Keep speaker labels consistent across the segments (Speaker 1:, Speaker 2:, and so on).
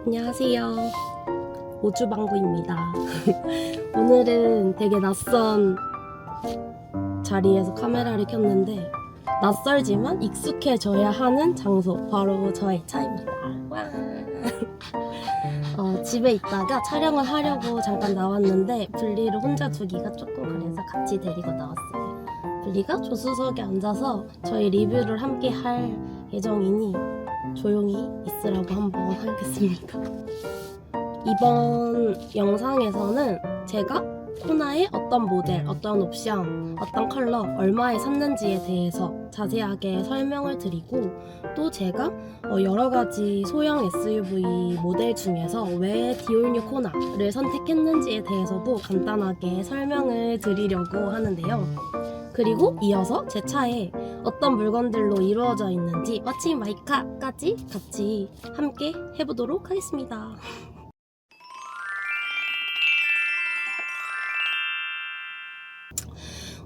Speaker 1: 안녕하세요. 오주방구입니다. 오늘은 되게 낯선 자리에서 카메라를 켰는데 낯설지만 익숙해져야 하는 장소, 바로 저의 차입니다. 집에 있다가 촬영을 하려고 잠깐 나왔는데 블리를 혼자 두기가 조금 그래서 같이 데리고 나왔어요. 블리가 조수석에 앉아서 저희 리뷰를 함께 할 예정이니 조용히 있으라고 한번 하겠습니다. 이번 영상에서는 제가 코나의 어떤 모델, 어떤 옵션, 어떤 컬러, 얼마에 샀는지에 대해서 자세하게 설명을 드리고, 또 제가 여러가지 소형 SUV 모델 중에서 왜 디올뉴 코나를 선택했는지에 대해서도 간단하게 설명을 드리려고 하는데요. 그리고 이어서 제 차에 어떤 물건들로 이루어져 있는지 What's in my car까지 같이 함께 해보도록 하겠습니다.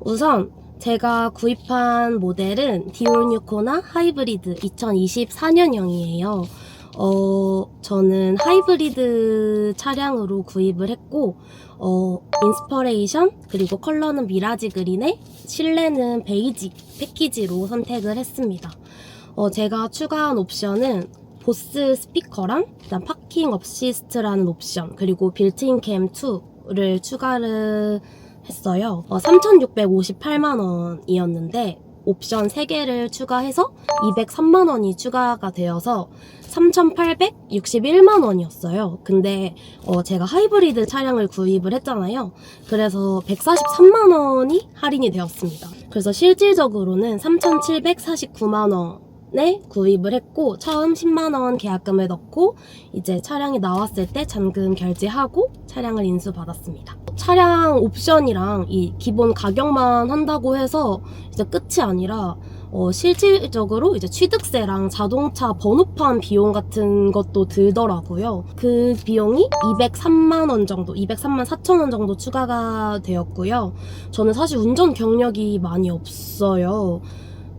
Speaker 1: 우선 제가 구입한 모델은 디올뉴 코나 하이브리드 2024년형이에요. 저는 하이브리드 차량으로 구입을 했고, 인스퍼레이션 그리고 컬러는 미라지 그린에 실내는 베이지 패키지로 선택을 했습니다. 제가 추가한 옵션은 보스 스피커랑 일단 파킹 어시스트라는 옵션, 그리고 빌트인 캠 2를 추가를 했어요. 3,658만원이었는데 옵션 3개를 추가해서 203만원이 추가가 되어서 3,861만원이었어요. 근데 제가 하이브리드 차량을 구입을 했잖아요. 그래서 143만원이 할인이 되었습니다. 그래서 실질적으로는 3,749만원에 구입을 했고, 처음 10만원 계약금을 넣고 이제 차량이 나왔을 때 잔금 결제하고 차량을 인수받았습니다. 차량 옵션이랑 이 기본 가격만 한다고 해서 이제 끝이 아니라 실질적으로 이제 취득세랑 자동차 번호판 비용 같은 것도 들더라고요. 그 비용이 203만원 정도, 203만 4천원 정도 추가가 되었고요. 저는 사실 운전 경력이 많이 없어요.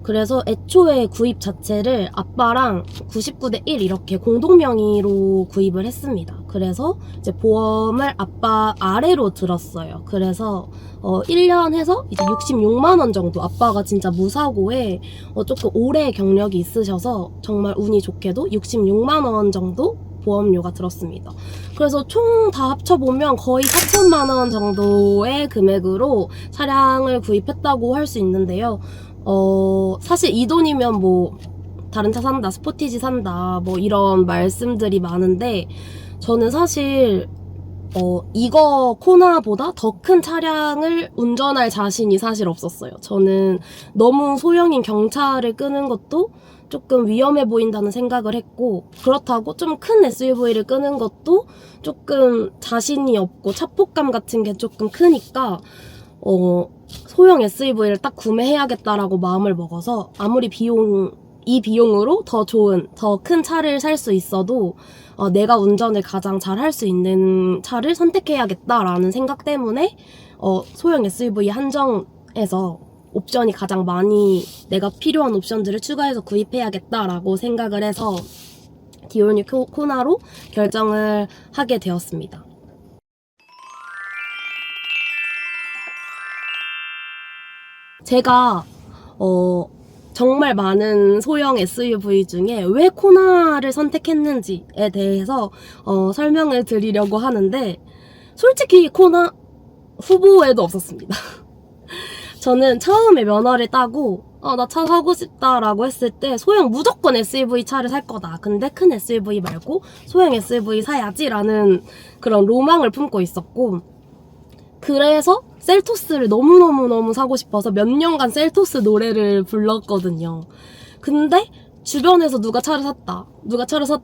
Speaker 1: 그래서 애초에 구입 자체를 아빠랑 99대 1 이렇게 공동명의로 구입을 했습니다. 그래서 이제 보험을 아빠 아래로 들었어요. 그래서 1년 해서 이제 66만원 정도, 아빠가 진짜 무사고에 조금 오래 경력이 있으셔서 정말 운이 좋게도 66만원 정도 보험료가 들었습니다. 그래서 총 다 합쳐보면 거의 4천만원 정도의 금액으로 차량을 구입했다고 할 수 있는데요. 사실 이 돈이면 뭐 다른 차 산다, 스포티지 산다, 뭐 이런 말씀들이 많은데, 저는 사실 이거 코나보다 더 큰 차량을 운전할 자신이 사실 없었어요. 저는 너무 소형인 경차를 끄는 것도 조금 위험해 보인다는 생각을 했고, 그렇다고 좀 큰 SUV를 끄는 것도 조금 자신이 없고 차폭감 같은 게 조금 크니까 소형 SUV를 딱 구매해야겠다라고 마음을 먹어서, 아무리 이 비용으로 더 좋은, 더 큰 차를 살 수 있어도 내가 운전을 가장 잘 할 수 있는 차를 선택해야겠다라는 생각 때문에 소형 SUV 한정에서 옵션이 가장 많이, 내가 필요한 옵션들을 추가해서 구입해야겠다라고 생각을 해서 디올뉴 코나로 결정을 하게 되었습니다. 제가 정말 많은 소형 SUV 중에 왜 코나를 선택했는지에 대해서 설명을 드리려고 하는데, 솔직히 코나 후보에도 없었습니다. 저는 처음에 면허를 따고 나 차 사고 싶다라고 했을 때 소형 무조건 SUV 차를 살 거다. 근데 큰 SUV 말고 소형 SUV 사야지 라는 그런 로망을 품고 있었고, 그래서 셀토스를 너무너무 사고 싶어서 몇 년간 셀토스 노래를 불렀거든요. 근데 주변에서 누가 차를 샀다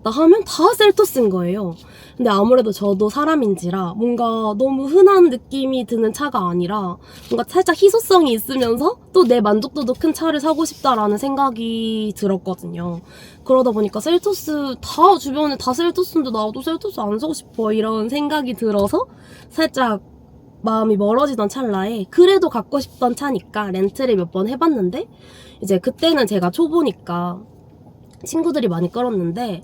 Speaker 1: 하면 다 셀토스인 거예요. 근데 아무래도 저도 사람인지라 뭔가 너무 흔한 느낌이 드는 차가 아니라 뭔가 살짝 희소성이 있으면서 또 내 만족도도 큰 차를 사고 싶다라는 생각이 들었거든요. 그러다 보니까 셀토스, 다 주변에 다 셀토스인데 나도 셀토스 안 사고 싶어, 이런 생각이 들어서 살짝 마음이 멀어지던 찰나에 그래도 갖고 싶던 차니까 렌트를 몇 번 해봤는데, 이제 그때는 제가 초보니까 친구들이 많이 끌었는데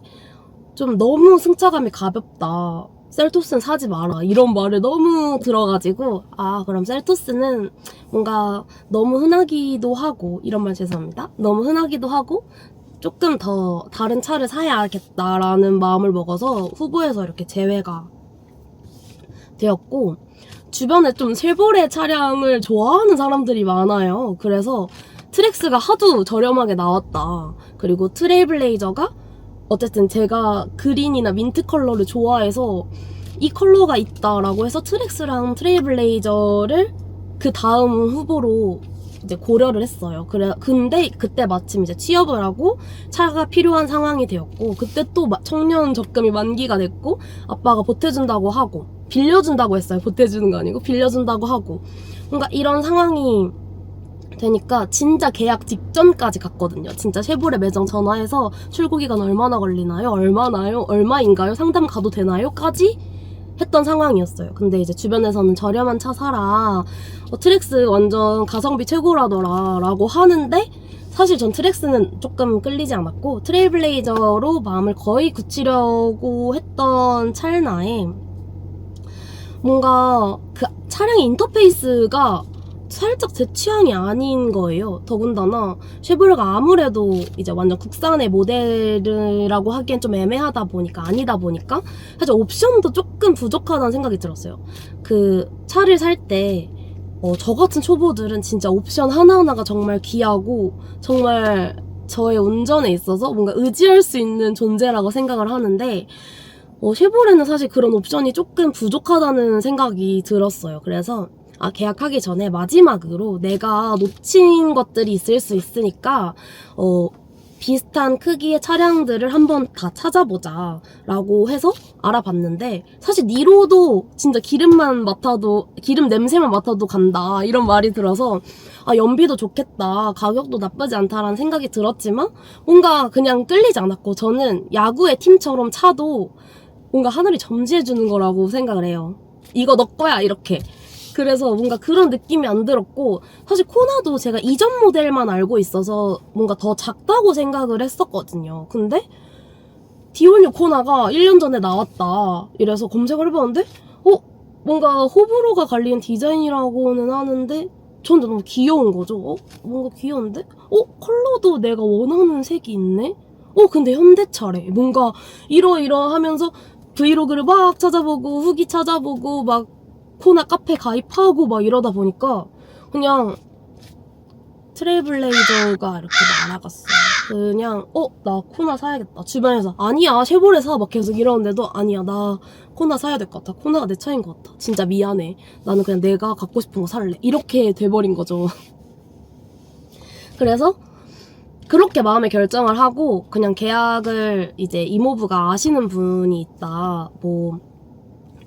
Speaker 1: 좀 너무 승차감이 가볍다. 셀토스는 사지 마라. 이런 말을 너무 들어가지고 그럼 셀토스는 뭔가 너무 흔하기도 하고 이런 말 죄송합니다. 너무 흔하기도 하고 조금 더 다른 차를 사야겠다라는 마음을 먹어서 후보에서 이렇게 제외가 되었고 주변에 좀 쉐보레 차량을 좋아하는 사람들이 많아요. 그래서 트랙스가 하도 저렴하게 나왔다. 그리고 트레일블레이저가 어쨌든 제가 그린이나 민트 컬러를 좋아해서 이 컬러가 있다라고 해서 트랙스랑 트레일블레이저를 그 다음 후보로 이제 고려를 했어요. 근데 그때 마침 이제 취업을 하고 차가 필요한 상황이 되었고 그때 또 청년 적금이 만기가 됐고 아빠가 보태준다고 하고 빌려준다고 했어요. 보태주는 거 아니고 빌려준다고 하고 뭔가 이런 상황이 되니까 진짜 계약 직전까지 갔거든요. 진짜 쉐보레 매장 전화해서 출고 기간 얼마나 걸리나요? 얼마나요? 얼마인가요? 상담 가도 되나요? 까지 했던 상황이었어요. 근데 이제 주변에서는 저렴한 차 사라. 트랙스 완전 가성비 최고라더라 라고 하는데 사실 전 트랙스는 조금 끌리지 않았고 트레일블레이저로 마음을 거의 굳히려고 했던 찰나에 뭔가 그 차량의 인터페이스가 살짝 제 취향이 아닌 거예요. 더군다나 쉐보레가 아무래도 이제 완전 국산의 모델이라고 하기엔 좀 애매하다 보니까 아니다 보니까 사실 옵션도 조금 부족하다는 생각이 들었어요. 그 차를 살 때 저 같은 초보들은 진짜 옵션 하나하나가 정말 귀하고 정말 저의 운전에 있어서 뭔가 의지할 수 있는 존재라고 생각을 하는데 쉐보레는 사실 그런 옵션이 조금 부족하다는 생각이 들었어요. 그래서 계약하기 전에 마지막으로 내가 놓친 것들이 있을 수 있으니까 비슷한 크기의 차량들을 한번 다 찾아보자 라고 해서 알아봤는데 사실 니로도 진짜 기름 냄새만 맡아도 간다 이런 말이 들어서 연비도 좋겠다 가격도 나쁘지 않다라는 생각이 들었지만 뭔가 그냥 끌리지 않았고 저는 야구의 팀처럼 차도 뭔가 하늘이 점지해주는 거라고 생각을 해요. 이거 너 거야 이렇게. 그래서 뭔가 그런 느낌이 안 들었고 사실 코나도 제가 이전 모델만 알고 있어서 뭔가 더 작다고 생각을 했었거든요. 근데 디올류 코나가 1년 전에 나왔다 이래서 검색을 해봤는데 뭔가 호불호가 갈리는 디자인이라고는 하는데 전 너무 귀여운 거죠. 뭔가 귀여운데? 컬러도 내가 원하는 색이 있네? 근데 현대차래. 뭔가 이러이러하면서 브이로그를 막 찾아보고 후기 찾아보고 막 코나 카페 가입하고 막 이러다 보니까 그냥 트레일블레이저가 이렇게 날아갔어요. 그냥 나 코나 사야겠다. 주변에서 아니야 쉐보레 사 막 계속 이러는데도 아니야 나 코나 사야 될 것 같아. 코나가 내 차인 것 같아. 진짜 미안해. 나는 그냥 내가 갖고 싶은 거 살래. 이렇게 돼버린 거죠. 그래서 그렇게 마음의 결정을 하고 그냥 계약을 이제 이모부가 아시는 분이 있다.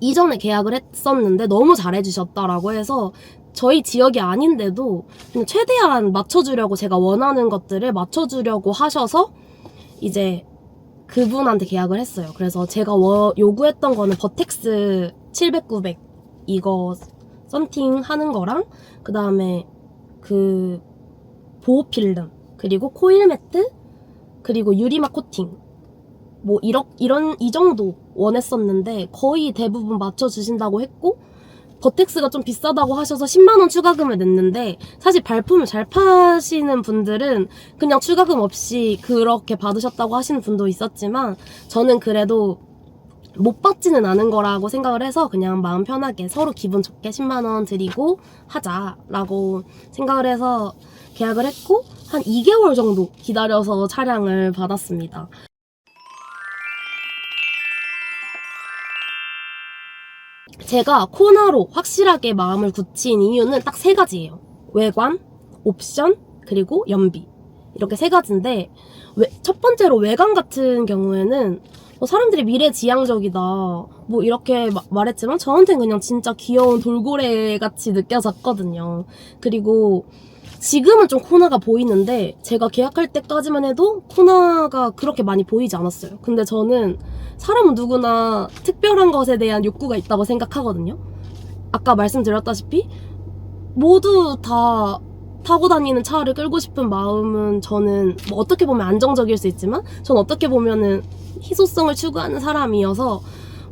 Speaker 1: 이전에 계약을 했었는데 너무 잘해주셨다라고 해서 저희 지역이 아닌데도 그냥 최대한 맞춰주려고 제가 원하는 것들을 맞춰주려고 하셔서 이제 그분한테 계약을 했어요. 그래서 제가 요구했던 거는 버텍스 700, 900 이거 썬팅 하는 거랑 그 다음에 그 보호 필름 그리고 코일 매트 그리고 유리막 코팅 이 정도 원했었는데 거의 대부분 맞춰주신다고 했고 버텍스가 좀 비싸다고 하셔서 10만원 추가금을 냈는데 사실 발품을 잘 파시는 분들은 그냥 추가금 없이 그렇게 받으셨다고 하시는 분도 있었지만 저는 그래도 못 받지는 않은 거라고 생각을 해서 그냥 마음 편하게 서로 기분 좋게 10만원 드리고 하자라고 생각을 해서 계약을 했고 한 2개월 정도 기다려서 차량을 받았습니다. 제가 코나로 확실하게 마음을 굳힌 이유는 딱 3가지예요. 외관, 옵션, 그리고 연비. 이렇게 3가지인데 첫 번째로 외관 같은 경우에는 사람들이 미래지향적이다 이렇게 말했지만 저한테는 그냥 진짜 귀여운 돌고래 같이 느껴졌거든요. 그리고 지금은 좀 코나가 보이는데 제가 계약할 때까지만 해도 코나가 그렇게 많이 보이지 않았어요. 근데 저는 사람은 누구나 특별한 것에 대한 욕구가 있다고 생각하거든요. 아까 말씀드렸다시피 모두 다 타고 다니는 차를 끌고 싶은 마음은 저는 어떻게 보면 안정적일 수 있지만 전 어떻게 보면은 희소성을 추구하는 사람이어서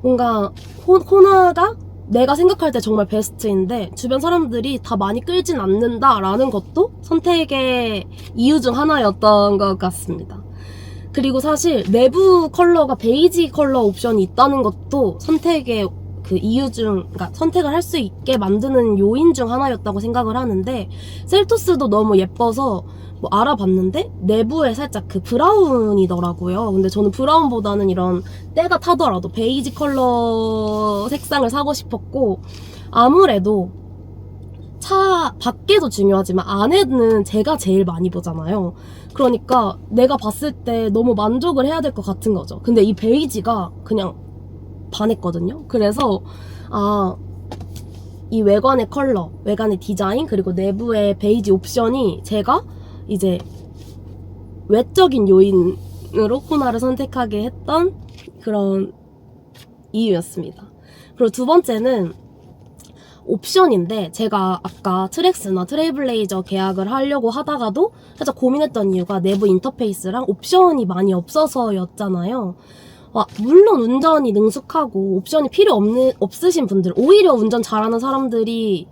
Speaker 1: 뭔가 호나가 내가 생각할 때 정말 베스트인데 주변 사람들이 다 많이 끌진 않는다라는 것도 선택의 이유 중 하나였던 것 같습니다. 그리고 사실 내부 컬러가 베이지 컬러 옵션이 있다는 것도 선택의 그 이유 중, 그러니까 선택을 할 수 있게 만드는 요인 중 하나였다고 생각을 하는데, 셀토스도 너무 예뻐서 뭐 알아봤는데 내부에 살짝 그 브라운이더라고요. 근데 저는 브라운보다는 이런 때가 타더라도 베이지 컬러 색상을 사고 싶었고, 아무래도 차 밖에도 중요하지만 안에는 제가 제일 많이 보잖아요. 그러니까 내가 봤을 때 너무 만족을 해야 될 것 같은 거죠. 근데 이 베이지가 그냥 반했거든요. 그래서 이 외관의 컬러, 외관의 디자인, 그리고 내부의 베이지 옵션이 제가 이제 외적인 요인으로 호나를 선택하게 했던 그런 이유였습니다. 그리고 두 번째는 옵션인데, 제가 아까 트랙스나 트레일블레이저 계약을 하려고 하다가도 살짝 고민했던 이유가 내부 인터페이스랑 옵션이 많이 없어서였잖아요. 물론 운전이 능숙하고 옵션이 없으신 분들, 오히려 운전 잘하는 사람들이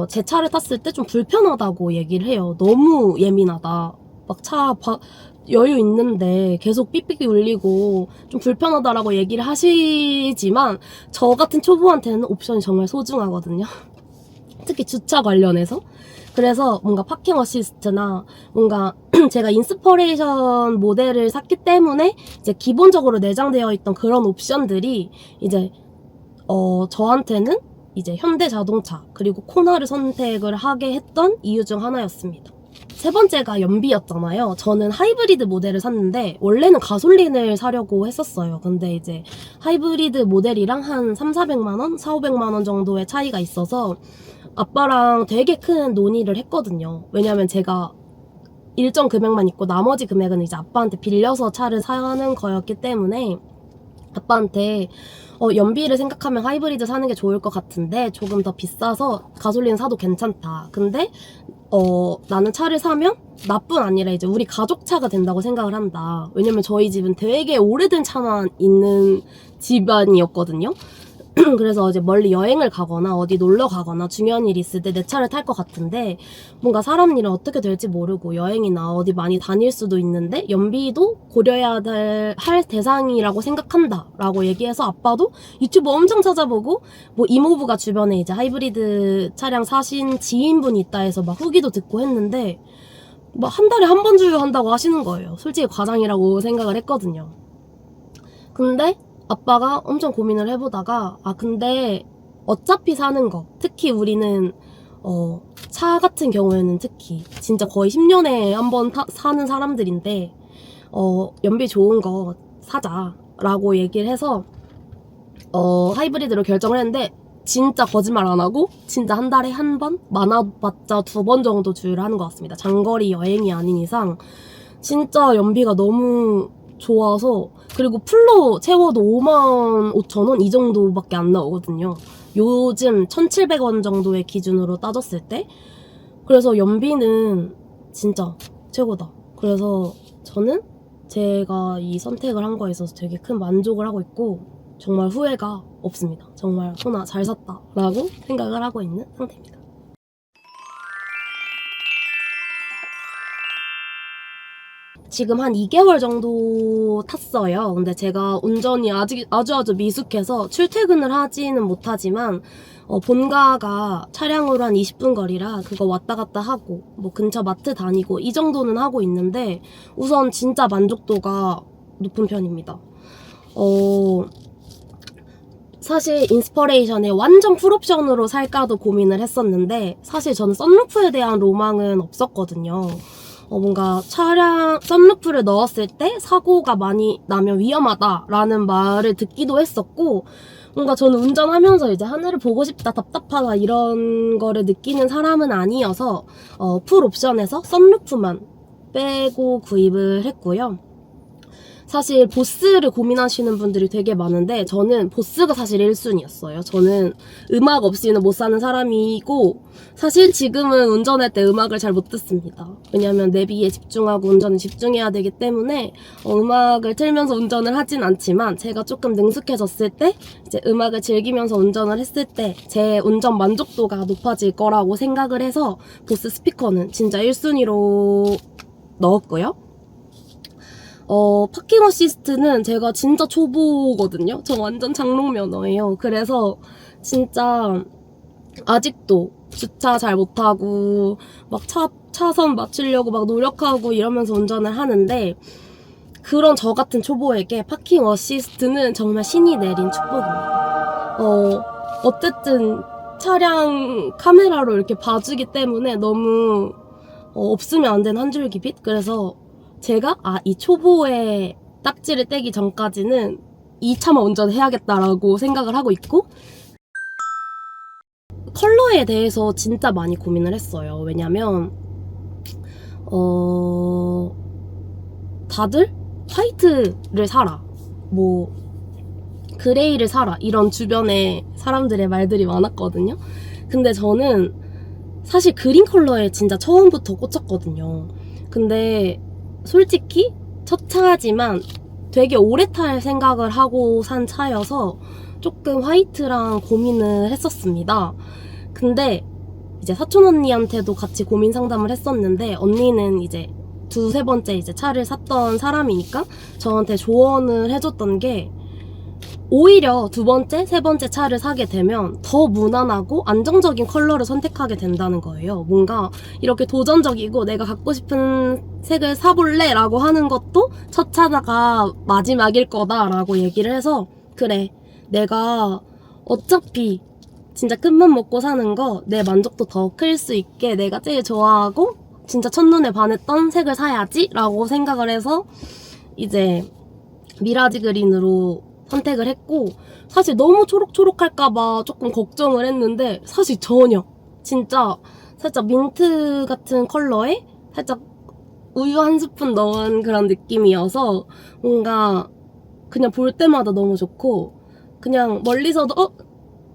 Speaker 1: 제 차를 탔을 때 좀 불편하다고 얘기를 해요. 너무 예민하다. 막 여유 있는데 계속 삑삑이 울리고 좀 불편하다라고 얘기를 하시지만, 저 같은 초보한테는 옵션이 정말 소중하거든요. 특히 주차 관련해서. 그래서 뭔가 파킹 어시스트나 뭔가 제가 인스퍼레이션 모델을 샀기 때문에 이제 기본적으로 내장되어 있던 그런 옵션들이 이제 저한테는 이제 현대 자동차 그리고 코나를 선택을 하게 했던 이유 중 하나였습니다. 세 번째가 연비였잖아요. 저는 하이브리드 모델을 샀는데 원래는 가솔린을 사려고 했었어요. 근데 이제 하이브리드 모델이랑 한 3,400만 원, 4,500만 원 정도의 차이가 있어서 아빠랑 되게 큰 논의를 했거든요. 왜냐면 제가 일정 금액만 있고 나머지 금액은 이제 아빠한테 빌려서 차를 사는 거였기 때문에 아빠한테 연비를 생각하면 하이브리드 사는 게 좋을 것 같은데 조금 더 비싸서 가솔린 사도 괜찮다. 근데 나는 차를 사면 나뿐 아니라 이제 우리 가족 차가 된다고 생각을 한다. 왜냐면 저희 집은 되게 오래된 차만 있는 집안이었거든요. 그래서 이제 멀리 여행을 가거나 어디 놀러 가거나 중요한 일이 있을 때 내 차를 탈 것 같은데, 뭔가 사람 일은 어떻게 될지 모르고 여행이나 어디 많이 다닐 수도 있는데 연비도 고려해야 할 대상이라고 생각한다 라고 얘기해서 아빠도 유튜브 엄청 찾아보고, 뭐 이모부가 주변에 이제 하이브리드 차량 사신 지인분이 있다 해서 막 후기도 듣고 했는데 막 한 달에 한 번 주유한다고 하시는 거예요. 솔직히 과장이라고 생각을 했거든요. 근데 아빠가 엄청 고민을 해보다가 근데 어차피 사는 거, 특히 우리는 차 같은 경우에는 특히 진짜 거의 10년에 한 번 사는 사람들인데 연비 좋은 거 사자라고 얘기를 해서 하이브리드로 결정을 했는데, 진짜 거짓말 안 하고 진짜 한 달에 한 번, 많아봤자 2번 정도 주유를 하는 것 같습니다. 장거리 여행이 아닌 이상 진짜 연비가 너무 좋아서. 그리고 풀로 채워도 55,000원 이 정도밖에 안 나오거든요. 요즘 1,700원 정도의 기준으로 따졌을 때. 그래서 연비는 진짜 최고다. 그래서 저는 제가 이 선택을 한 거에 있어서 되게 큰 만족을 하고 있고 정말 후회가 없습니다. 정말 호나 잘 샀다 라고 생각을 하고 있는 상태입니다. 지금 한 2개월 정도 탔어요. 근데 제가 운전이 아주 미숙해서 출퇴근을 하지는 못하지만 본가가 차량으로 한 20분 거리라 그거 왔다 갔다 하고 뭐 근처 마트 다니고 이 정도는 하고 있는데 우선 진짜 만족도가 높은 편입니다. 사실 인스퍼레이션에 완전 풀옵션으로 살까도 고민을 했었는데 사실 저는 썬루프에 대한 로망은 없었거든요. 뭔가 차량 썬루프를 넣었을 때 사고가 많이 나면 위험하다라는 말을 듣기도 했었고, 뭔가 저는 운전하면서 이제 하늘을 보고 싶다, 답답하다 이런 거를 느끼는 사람은 아니어서 풀 옵션에서 썬루프만 빼고 구입을 했고요. 사실 보스를 고민하시는 분들이 되게 많은데 저는 보스가 사실 1순위였어요. 저는 음악 없이는 못 사는 사람이고 사실 지금은 운전할 때 음악을 잘 못 듣습니다. 왜냐면 내비에 집중하고 운전에 집중해야 되기 때문에 음악을 틀면서 운전을 하진 않지만 제가 조금 능숙해졌을 때 이제 음악을 즐기면서 운전을 했을 때 제 운전 만족도가 높아질 거라고 생각을 해서 보스 스피커는 진짜 1순위로 넣었고요. 파킹 어시스트는 제가 진짜 초보거든요. 저 완전 장롱 면허예요. 그래서 진짜 아직도 주차 잘 못하고 막 차선 맞추려고 막 노력하고 이러면서 운전을 하는데 그런 저 같은 초보에게 파킹 어시스트는 정말 신이 내린 축복입니다. 어쨌든 차량 카메라로 이렇게 봐주기 때문에 너무 없으면 안 되는 한 줄기 빛? 그래서 제가 이 초보의 딱지를 떼기 전까지는 이 차만 운전해야겠다라고 생각을 하고 있고 컬러에 대해서 진짜 많이 고민을 했어요. 왜냐면 다들 화이트를 사라 뭐 그레이를 사라 이런 주변에 사람들의 말들이 많았거든요. 근데 저는 사실 그린 컬러에 진짜 처음부터 꽂혔거든요. 근데 솔직히 첫 차지만 되게 오래 탈 생각을 하고 산 차여서 조금 화이트랑 고민을 했었습니다. 근데 이제 사촌 언니한테도 같이 고민 상담을 했었는데 언니는 이제 두세 번째 이제 차를 샀던 사람이니까 저한테 조언을 해줬던 게 오히려 두 번째, 세 번째 차를 사게 되면 더 무난하고 안정적인 컬러를 선택하게 된다는 거예요. 뭔가 이렇게 도전적이고 내가 갖고 싶은 색을 사볼래 라고 하는 것도 첫 차가 마지막일 거다라고 얘기를 해서 그래, 내가 어차피 진짜 끝만 먹고 사는 거 내 만족도 더 클 수 있게 내가 제일 좋아하고 진짜 첫눈에 반했던 색을 사야지 라고 생각을 해서 이제 미라지 그린으로 선택을 했고 사실 너무 초록초록할까봐 조금 걱정을 했는데 사실 전혀 진짜 살짝 민트 같은 컬러에 살짝 우유 한 스푼 넣은 그런 느낌이어서 뭔가 그냥 볼 때마다 너무 좋고 그냥 멀리서도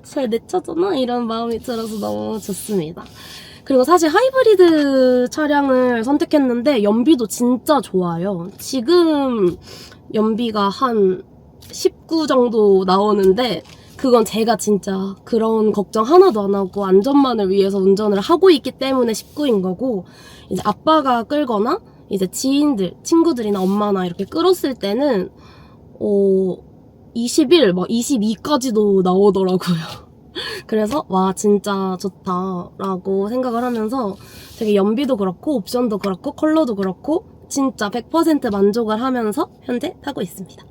Speaker 1: 잘 내 차잖아 이런 마음이 들어서 너무 좋습니다. 그리고 사실 하이브리드 차량을 선택했는데 연비도 진짜 좋아요. 지금 연비가 한 19 정도 나오는데 그건 제가 진짜 그런 걱정 하나도 안 하고 안전만을 위해서 운전을 하고 있기 때문에 19인 거고 이제 아빠가 끌거나 이제 지인들, 친구들이나 엄마나 이렇게 끌었을 때는 21, 막 22까지도 나오더라고요. 그래서 와 진짜 좋다라고 생각을 하면서 되게 연비도 그렇고 옵션도 그렇고 컬러도 그렇고 진짜 100% 만족을 하면서 현재 타고 있습니다.